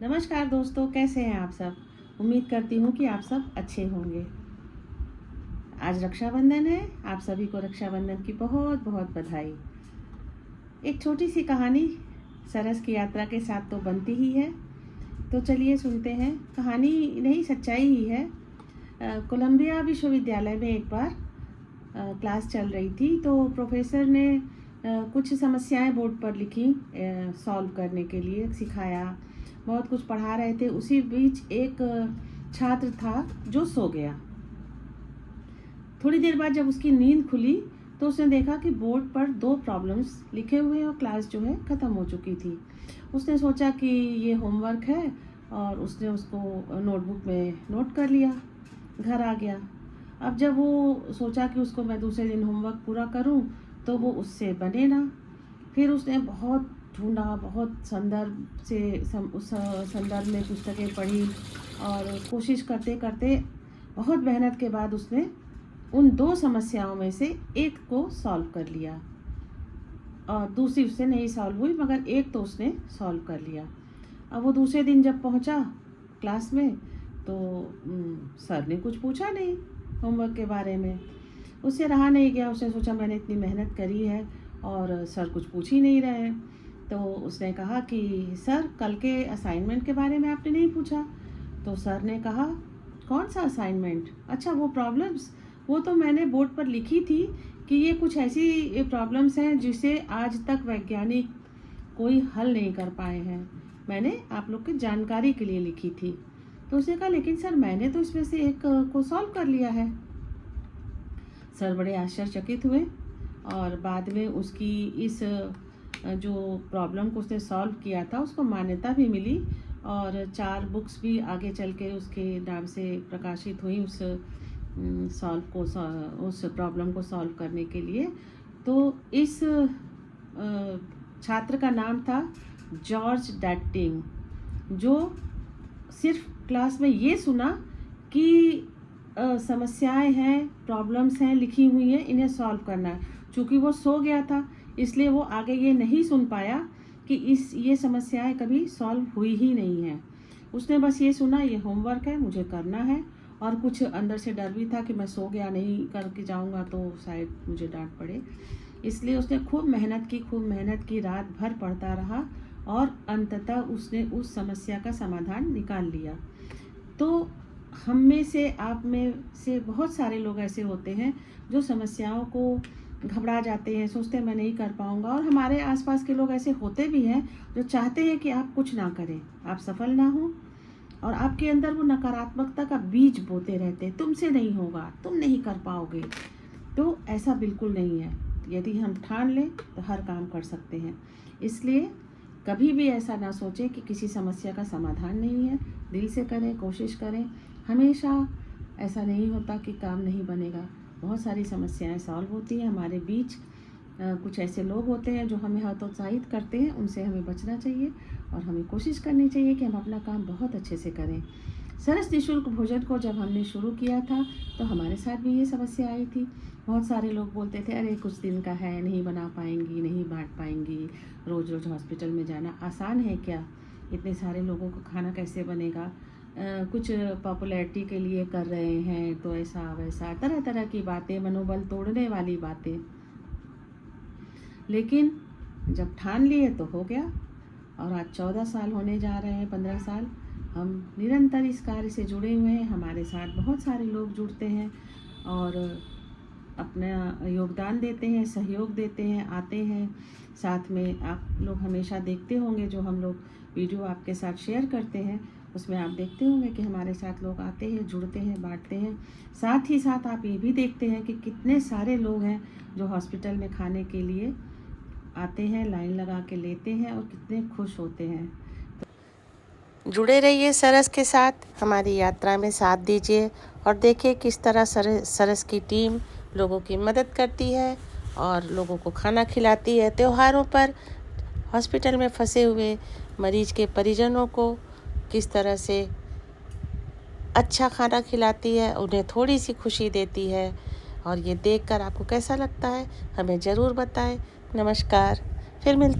नमस्कार दोस्तों, कैसे हैं आप सब। उम्मीद करती हूँ कि आप सब अच्छे होंगे। आज रक्षाबंधन है। आप सभी को रक्षाबंधन की बहुत बहुत बधाई। एक छोटी सी कहानी सरस की यात्रा के साथ तो बनती ही है, तो चलिए सुनते हैं। कहानी नहीं, सच्चाई ही है। कोलंबिया विश्वविद्यालय में एक बार क्लास चल रही थी, तो प्रोफेसर ने कुछ समस्याएं बोर्ड पर लिखी, सॉल्व करने के लिए सिखाया। बहुत कुछ पढ़ा रहे थे। उसी बीच एक छात्र था जो सो गया। थोड़ी देर बाद जब उसकी नींद खुली तो उसने देखा कि बोर्ड पर 2 प्रॉब्लम्स लिखे हुए हैं और क्लास जो है ख़त्म हो चुकी थी। उसने सोचा कि ये होमवर्क है और उसने उसको नोटबुक में नोट कर लिया। घर आ गया। अब जब वो सोचा कि उसको मैं दूसरे दिन होमवर्क पूरा करूं तो वो उससे बने ना। फिर उसने बहुत ढूंढा, बहुत संदर्भ से उस संदर्भ में पुस्तकें पढ़ी और कोशिश करते करते बहुत मेहनत के बाद उसने उन 2 समस्याओं में से एक को सॉल्व कर लिया और दूसरी उससे नहीं सॉल्व हुई, मगर एक तो उसने सॉल्व कर लिया। अब वो दूसरे दिन जब पहुंचा क्लास में तो सर ने कुछ पूछा नहीं होमवर्क के बारे में। उससे रहा नहीं गया। उसने सोचा मैंने इतनी मेहनत करी है और सर कुछ पूछ ही नहीं रहे हैं। तो उसने कहा कि सर, कल के असाइनमेंट के बारे में आपने नहीं पूछा। तो सर ने कहा, कौन सा असाइनमेंट? अच्छा, वो प्रॉब्लम्स। वो तो मैंने बोर्ड पर लिखी थी कि ये कुछ ऐसी प्रॉब्लम्स हैं जिसे आज तक वैज्ञानिक कोई हल नहीं कर पाए हैं। मैंने आप लोग की जानकारी के लिए लिखी थी। तो उसने कहा, लेकिन सर मैंने तो इसमें से एक को सॉल्व कर लिया है। सर बड़े आश्चर्यचकित हुए और बाद में उसकी इस जो प्रॉब्लम को उसने सॉल्व किया था उसको मान्यता भी मिली और 4 बुक्स भी आगे चल के उसके नाम से प्रकाशित हुई उस प्रॉब्लम को सॉल्व करने के लिए। तो इस छात्र का नाम था जॉर्ज डैटिंग, जो सिर्फ क्लास में ये सुना कि समस्याएं हैं, प्रॉब्लम्स हैं, लिखी हुई हैं, इन्हें सॉल्व करना है। चूँकि वो सो गया था इसलिए वो आगे ये नहीं सुन पाया कि ये समस्याएं कभी सॉल्व हुई ही नहीं हैं। उसने बस ये सुना, ये होमवर्क है, मुझे करना है। और कुछ अंदर से डर भी था कि मैं सो गया, नहीं करके जाऊंगा तो शायद मुझे डांट पड़े। इसलिए उसने खूब मेहनत की, रात भर पढ़ता रहा और अंततः उसने उस समस्या का समाधान निकाल लिया। तो हम में से, आप में से बहुत सारे लोग ऐसे होते हैं जो समस्याओं को घबरा जाते हैं, सोचते हैं मैं नहीं कर पाऊंगा। और हमारे आसपास के लोग ऐसे होते भी हैं जो चाहते हैं कि आप कुछ ना करें, आप सफल ना हो, और आपके अंदर वो नकारात्मकता का बीज बोते रहते हैं, तुमसे नहीं होगा, तुम नहीं कर पाओगे। तो ऐसा बिल्कुल नहीं है। यदि हम ठान लें तो हर काम कर सकते हैं। इसलिए कभी भी ऐसा ना सोचें कि किसी समस्या का समाधान नहीं है। दिल से करें, कोशिश करें। हमेशा ऐसा नहीं होता कि काम नहीं बनेगा। बहुत सारी समस्याएं सॉल्व होती हैं। हमारे बीच कुछ ऐसे लोग होते हैं जो हमें हतोत्साहित करते हैं, उनसे हमें बचना चाहिए और हमें कोशिश करनी चाहिए कि हम अपना काम बहुत अच्छे से करें। सरस निःशुल्क भोजन को जब हमने शुरू किया था तो हमारे साथ भी ये समस्या आई थी। बहुत सारे लोग बोलते थे, अरे कुछ दिन का है, नहीं बना पाएंगी, नहीं बांट पाएंगी, रोज़ रोज़ हॉस्पिटल में जाना आसान है क्या? इतने सारे लोगों को खाना कैसे बनेगा? कुछ पॉपुलैरिटी के लिए कर रहे हैं, तो ऐसा वैसा तरह तरह की बातें, मनोबल तोड़ने वाली बातें। लेकिन जब ठान लिए तो हो गया। और आज 14 साल होने जा रहे हैं, 15 साल हम निरंतर इस कार्य से जुड़े हुए हैं। हमारे साथ बहुत सारे लोग जुड़ते हैं और अपना योगदान देते हैं, सहयोग देते हैं, आते हैं साथ में। आप लोग हमेशा देखते होंगे जो हम लोग वीडियो आपके साथ शेयर करते हैं, उसमें आप देखते होंगे कि हमारे साथ लोग आते हैं, जुड़ते हैं, बांटते हैं। साथ ही साथ आप ये भी देखते हैं कि कितने सारे लोग हैं जो हॉस्पिटल में खाने के लिए आते हैं, लाइन लगा के लेते हैं और कितने खुश होते हैं। जुड़े रहिए सरस के साथ, हमारी यात्रा में साथ दीजिए और देखिए किस तरह सरस की टीम लोगों की मदद करती है और लोगों को खाना खिलाती है। त्योहारों पर हॉस्पिटल में फंसे हुए मरीज के परिजनों को किस तरह से अच्छा खाना खिलाती है, उन्हें थोड़ी सी खुशी देती है। और ये देखकर आपको कैसा लगता है हमें ज़रूर बताएं। नमस्कार, फिर मिलते हैं।